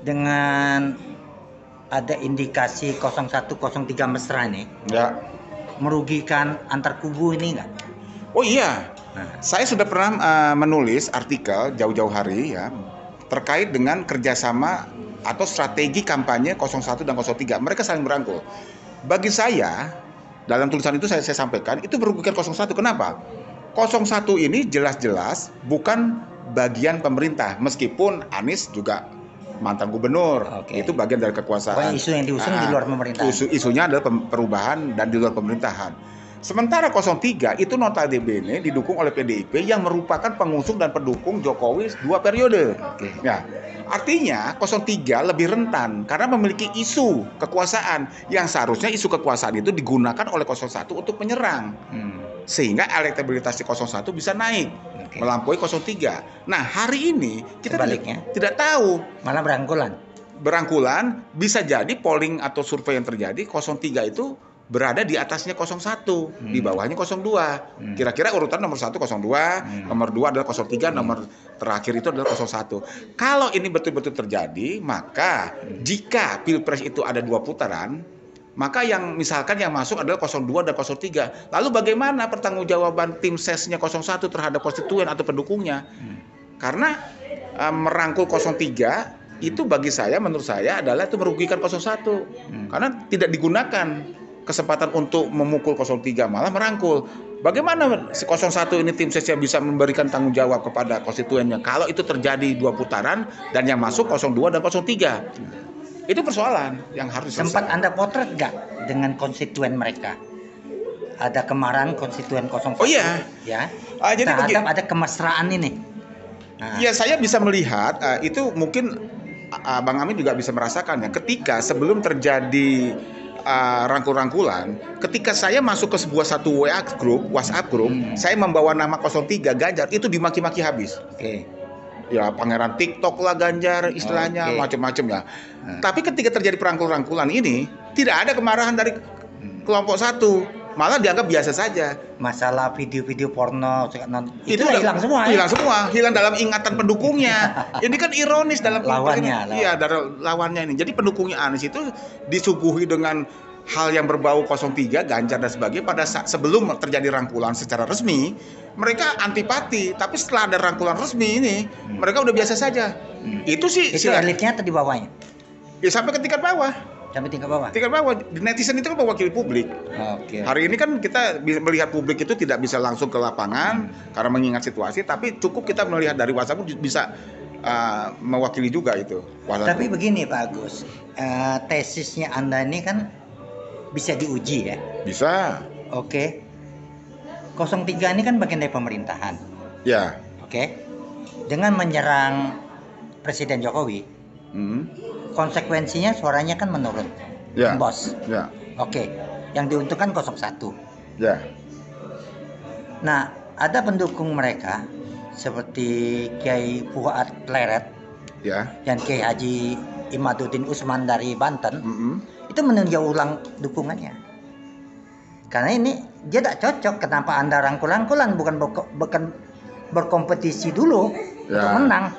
dengan ada indikasi 0103 mesra nih Ya. merugikan antar kubu ini nggak? Oh iya, Nah, saya sudah pernah menulis artikel jauh-jauh hari ya terkait dengan kerjasama atau strategi kampanye 01 dan 03. Mereka saling berangkul. Bagi saya, dalam tulisan itu saya sampaikan itu merugikan 01. Kenapa? 01 ini jelas-jelas bukan bagian pemerintah, meskipun Anies juga mantan gubernur. Oke. Itu bagian dari kekuasaan. Pokoknya isu yang diusung di luar pemerintahan. Isunya adalah perubahan dan di luar pemerintahan. Sementara 03 itu notabene didukung oleh PDIP yang merupakan pengusung dan pendukung Jokowi 2 periode. Oke. Ya, artinya 03 lebih rentan karena memiliki isu kekuasaan yang seharusnya isu kekuasaan itu digunakan oleh 01 untuk menyerang. Sehingga elektabilitas di 01 bisa naik melampaui 03. Nah, hari ini kita sebaliknya tidak tahu, malah berangkulan bisa jadi polling atau survei yang terjadi 03 itu berada di atasnya 01, di bawahnya 02. Kira-kira urutan nomor 1 02, nomor 2 adalah 03, nomor terakhir itu adalah 01. Kalau ini betul-betul terjadi, maka jika Pilpres itu ada 2 putaran, maka yang misalkan yang masuk adalah 02 dan 03. Lalu bagaimana pertanggungjawaban tim sesnya 01 terhadap konstituen atau pendukungnya? Karena merangkul 03 itu bagi saya, menurut saya adalah itu merugikan 01. Karena tidak digunakan kesempatan untuk memukul 03, malah merangkul. Bagaimana si 01 ini tim sesnya bisa memberikan tanggung jawab kepada konstituennya kalau itu terjadi 2 putaran dan yang masuk 02 dan 03? Itu persoalan yang harus diselesaikan. Sempat Anda potret nggak dengan konstituen mereka? Ada kemarahan konstituen 01. Oh iya. Ya. Jadi terhadap ada kemesraan ini. Ya, saya bisa melihat itu mungkin Bang Amin juga bisa merasakan ya. Ketika sebelum terjadi rangkul-rangkulan, ketika saya masuk ke sebuah satu WhatsApp group, saya membawa nama 03 Ganjar, itu dimaki-maki habis. Oke. Ya, pangeran TikTok lah Ganjar istilahnya, macam-macam ya. Tapi ketika terjadi perangkul-rangkulan ini, tidak ada kemarahan dari kelompok satu, malah dianggap biasa saja. Masalah video-video porno itu hilang semua. Hilang dalam ingatan pendukungnya. Ini kan ironis dalam lawannya. Iya, dari lawannya ini. Jadi pendukungnya Anies itu disuguhi dengan hal yang berbau 03, Ganjar dan sebagainya pada saat sebelum terjadi rangkulan secara resmi, mereka antipati. Tapi setelah ada rangkulan resmi ini, mereka udah biasa saja. Itu elitnya atau di bawahnya? Ya, sampai ke tingkat bawah. Sampai tingkat bawah. Tingkat bawah. Netizen itu kan mewakili publik. Hari ini kan kita melihat publik itu tidak bisa langsung ke lapangan karena mengingat situasi, tapi cukup kita melihat dari WhatsApp bisa mewakili juga itu. Tapi begini Pak Agus, tesisnya Anda ini kan bisa diuji ya? Bisa. Oke. 03 ini kan bagian dari pemerintahan. Ya. Oke. Dengan menyerang Presiden Jokowi, konsekuensinya suaranya kan menurun. Ya. Bos. Ya. Oke. Yang diuntungkan 01. Ya. Nah, ada pendukung mereka seperti Kiai Fuad Pleret, ya, dan Kiai Haji Imaduddin Usman dari Banten, itu meninjau ulang dukungannya. Karena ini dia tidak cocok. Kenapa Anda rangkul-rangkulan, bukan berkompetisi dulu untuk menang.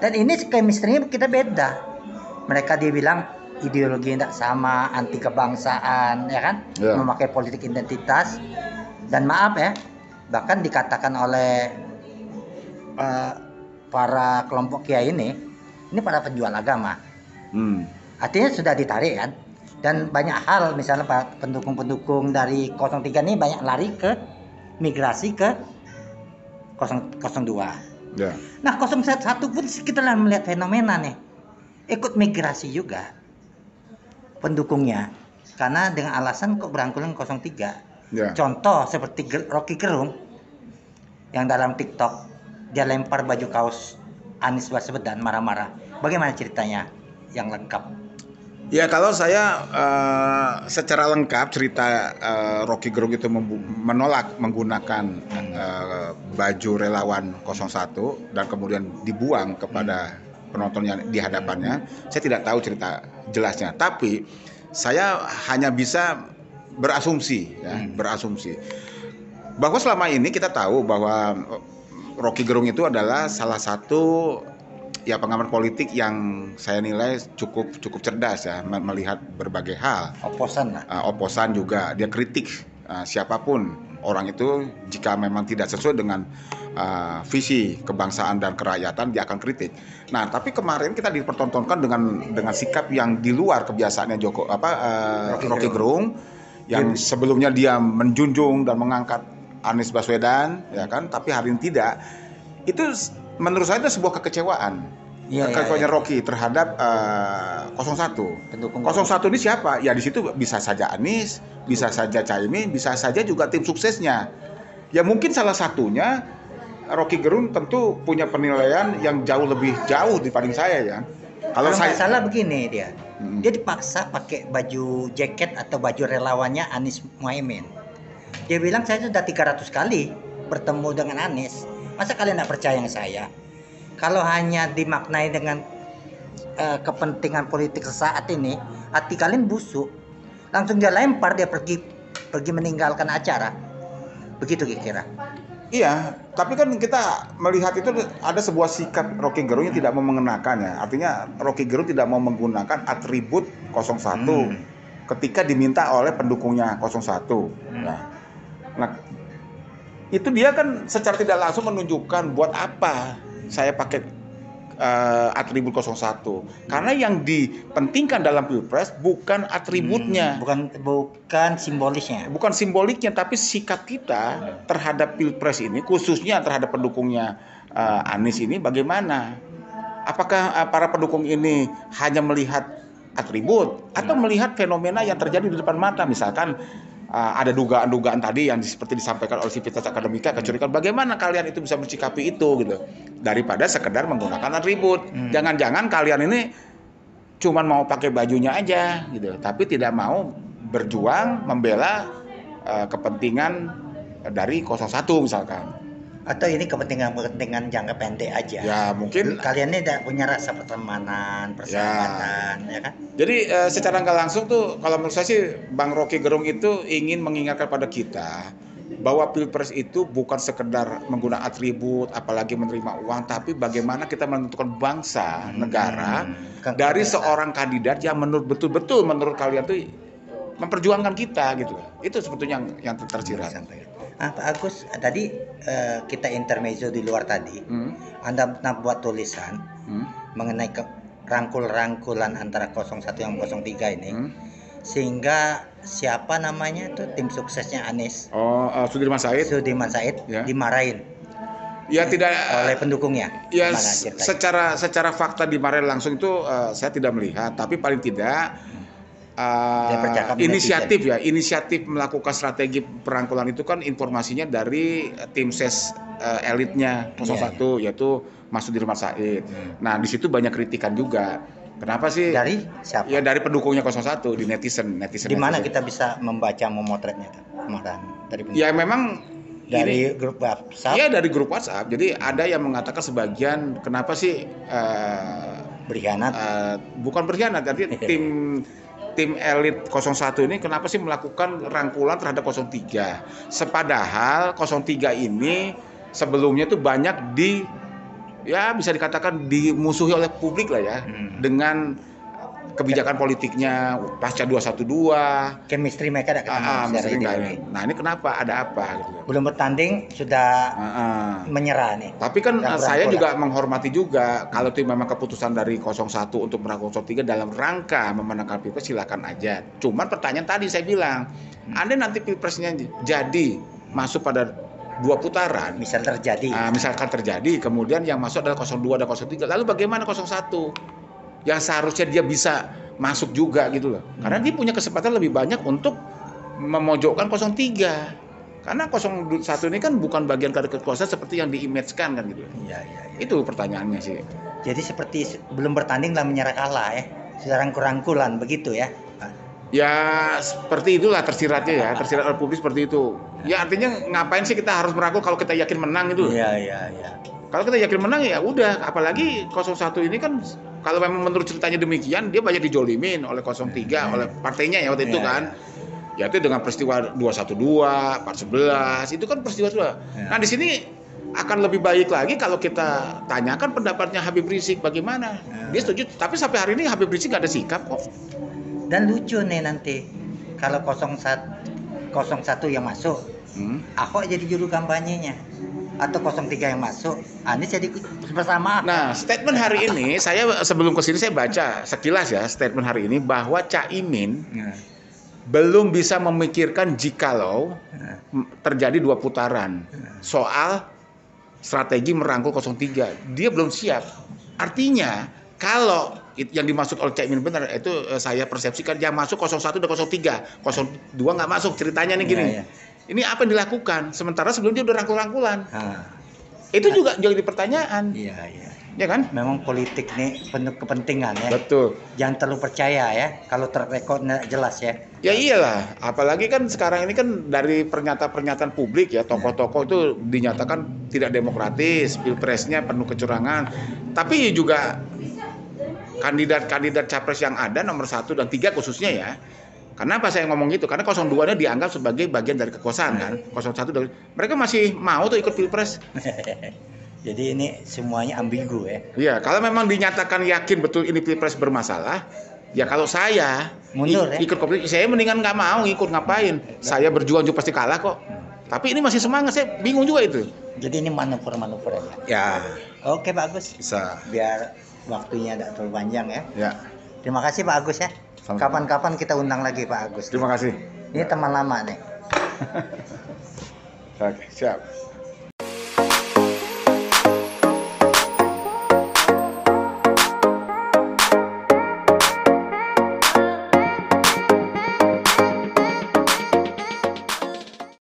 Dan ini chemistry-nya kita beda. Mereka dia bilang ideologi tidak sama, anti kebangsaan, ya kan, memakai politik identitas. Dan maaf ya, bahkan dikatakan oleh para kelompok kiai ini para penjual agama. Artinya sudah ditarik kan. Dan banyak hal, misalnya pendukung-pendukung dari 03 ini banyak lari ke migrasi ke 02. Ya. Nah 01 pun kita melihat fenomena nih, ikut migrasi juga pendukungnya, karena dengan alasan kok berangkulan 03. Ya. Contoh seperti Rocky Gerung yang dalam TikTok dia lempar baju kaos Anies Baswedan marah-marah. Bagaimana ceritanya yang lengkap? Ya, kalau saya secara lengkap cerita Rocky Gerung itu menolak menggunakan baju relawan 01 dan kemudian dibuang kepada penontonnya di hadapannya, saya tidak tahu cerita jelasnya. Tapi saya hanya bisa berasumsi bahwa selama ini kita tahu bahwa Rocky Gerung itu adalah salah satu ya pengamat politik yang saya nilai cukup cerdas ya melihat berbagai hal. Oposan lah. Oposan juga dia kritik siapapun orang itu jika memang tidak sesuai dengan visi kebangsaan dan kerakyatan dia akan kritik. Nah tapi kemarin kita dipertontonkan dengan sikap yang di luar kebiasaannya Rocky Gerung yang sebelumnya dia menjunjung dan mengangkat Anies Baswedan ya kan, tapi hari ini tidak. Itu menurut saya itu sebuah kekecewaan. Kekecewaan Rocky terhadap 01. Pendukung 01 ini siapa? Ya di situ bisa saja Anies, bisa saja Caimin, bisa saja juga tim suksesnya. Ya mungkin salah satunya Rocky Gerung tentu punya penilaian yang jauh dibanding saya ya. Kalau saya salah begini dia dipaksa pakai baju jaket atau baju relawannya Anies Muhaimin. Dia bilang saya sudah 300 kali bertemu dengan Anies. Masa kalian tidak percaya yang saya? Kalau hanya dimaknai dengan kepentingan politik sesaat ini, hati kalian busuk. Langsung dia lempar, dia pergi meninggalkan acara. Begitu kira-kira. Iya, tapi kan kita melihat itu ada sebuah sikap Rocky Gerung yang tidak mau mengenakannya. Artinya Rocky Gerung tidak mau menggunakan atribut 01 ketika diminta oleh pendukungnya 01. Nah, itu dia kan secara tidak langsung menunjukkan buat apa saya pakai atribut 01. Karena yang dipentingkan dalam Pilpres bukan atributnya, bukan simbolisnya. Bukan simboliknya, tapi sikap kita terhadap Pilpres ini, khususnya terhadap pendukungnya Anies ini bagaimana? Apakah para pendukung ini hanya melihat atribut atau melihat fenomena yang terjadi di depan mata? Misalkan ada dugaan-dugaan tadi yang seperti disampaikan oleh Civitas Akademika, kecurigaan bagaimana kalian itu bisa mencikapi itu gitu, daripada sekedar menggunakan atribut. Jangan-jangan kalian ini cuman mau pakai bajunya aja gitu, tapi tidak mau berjuang membela kepentingan dari 01 misalkan. Atau ini kepentingan jangka pendek aja. Ya mungkin kalian ini tidak punya rasa pertemanan, persahabatan, ya kan? Jadi secara nggak langsung tuh kalau menurut saya sih Bang Rocky Gerung itu ingin mengingatkan pada kita bahwa Pilpres itu bukan sekedar menggunakan atribut, apalagi menerima uang, tapi bagaimana kita menentukan bangsa, negara dari seorang kandidat yang betul-betul menurut kalian tuh memperjuangkan kita gitu. Itu sebetulnya yang tersirat. Pak Agus, tadi kita intermezzo di luar tadi. Anda pernah buat tulisan mengenai rangkul-rangkulan antara 01 yang 03 ini. Sehingga siapa namanya itu tim suksesnya Anies? Sudirman Said ya. Dimarahin. Ya tidak oleh pendukungnya. Ya secara fakta dimarahin langsung itu saya tidak melihat, tapi paling tidak inisiatif melakukan strategi perangkulan itu kan informasinya dari tim ses elitnya 01 yaitu Mas Sudirman Said. Nah di situ banyak kritikan juga. Kenapa sih? Dari siapa? Ya dari pendukungnya 01 di netizen. Di mana kita bisa memotretnya kemarin? Ya memang dari grup WhatsApp. Iya dari grup WhatsApp. Jadi ada yang mengatakan sebagian kenapa sih berkhianat? Bukan berkhianat, tapi tim elit 01 ini kenapa sih melakukan rangkulan terhadap 03? Sepadahal 03 ini sebelumnya itu banyak bisa dikatakan dimusuhi oleh publik lah ya, dengan kebijakan politiknya pasca 212. Chemistry mereka ada Nah ini kenapa? Ada apa? Gitu. Belum bertanding sudah menyerah nih. Tapi kan saya juga menghormati juga kalau itu memang keputusan dari 01 untuk merangkul 03 dalam rangka memenangkan Pilpres silakan aja. Cuman pertanyaan tadi saya bilang, Anda nanti Pilpresnya jadi masuk pada 2 putaran, misalkan terjadi, kemudian yang masuk adalah 02 dan 03. Lalu bagaimana 01? Yang seharusnya dia bisa masuk juga gitu loh. Karena dia punya kesempatan lebih banyak untuk memojokkan 03. Karena 01 ini kan bukan bagian dari kekuasaan seperti yang diimage-kan kan gitu. Iya. Itu pertanyaannya sih. Jadi seperti belum bertanding lah menyerah kalah ya. Sudah rangkul-rangkulan begitu ya. Ya seperti itulah tersiratnya ya, tersirat oleh publik seperti itu. Ya artinya ngapain sih kita harus merangkul kalau kita yakin menang itu? Iya. Kalau kita yakin menang ya udah, apalagi 01 ini kan kalau memang menurut ceritanya demikian dia banyak dijolimin oleh 03, oleh partainya ya waktu itu kan. Ya itu dengan peristiwa 212, 411 itu kan peristiwa. Nah di sini akan lebih baik lagi kalau kita tanyakan pendapatnya Habib Rizik bagaimana. Dia setuju, tapi sampai hari ini Habib Rizik nggak ada sikap kok. Dan lucu nih nanti kalau 01 yang masuk, Ahok jadi juru kampanyenya. Atau 03 yang masuk, Anies jadi bersama. Nah, statement hari ini saya sebelum kesini saya baca sekilas ya statement hari ini bahwa Caimin belum bisa memikirkan jikalau terjadi 2 putaran soal strategi merangkul 03. Dia belum siap. Artinya kalau yang dimaksud oleh Caimin benar, itu saya persepsikan yang masuk 01 dan 03, 02 nggak masuk. Ceritanya nih gini. Ya. Ini apa yang dilakukan? Sementara sebelumnya udah rangkul-rangkulan. Itu juga jadi pertanyaan. Iya, iya. Ya kan? Memang politik nih penuh kepentingan ya. Betul. Jangan terlalu percaya ya kalau terrekod jelas ya. Ya iyalah, apalagi kan sekarang ini kan dari pernyataan-pernyataan publik ya, tokoh-tokoh itu dinyatakan tidak demokratis, pilpresnya penuh kecurangan. Tapi juga kandidat-kandidat capres yang ada nomor 1 dan 3 khususnya ya. Kenapa saya ngomong gitu? Karena 02-nya dianggap sebagai bagian dari kekuasaan kan. 01 dari mereka masih mau tuh ikut pilpres. Jadi ini semuanya ambigu ya. Iya, kalau memang dinyatakan yakin betul ini pilpres bermasalah, ya kalau saya mundur ya. Ikut kompetisi, saya mendingan nggak mau ikut ngapain. Saya berjuang juga pasti kalah kok. Tapi ini masih semangat, saya bingung juga itu. Jadi ini manuver-manuver ya. Oke Pak Agus. Bisa. Biar waktunya tidak terlalu panjang ya. Ya. Terima kasih Pak Agus ya. Kapan-kapan kita undang lagi Pak Agus. Terima kasih. Ini teman lama nih. Oke, siap.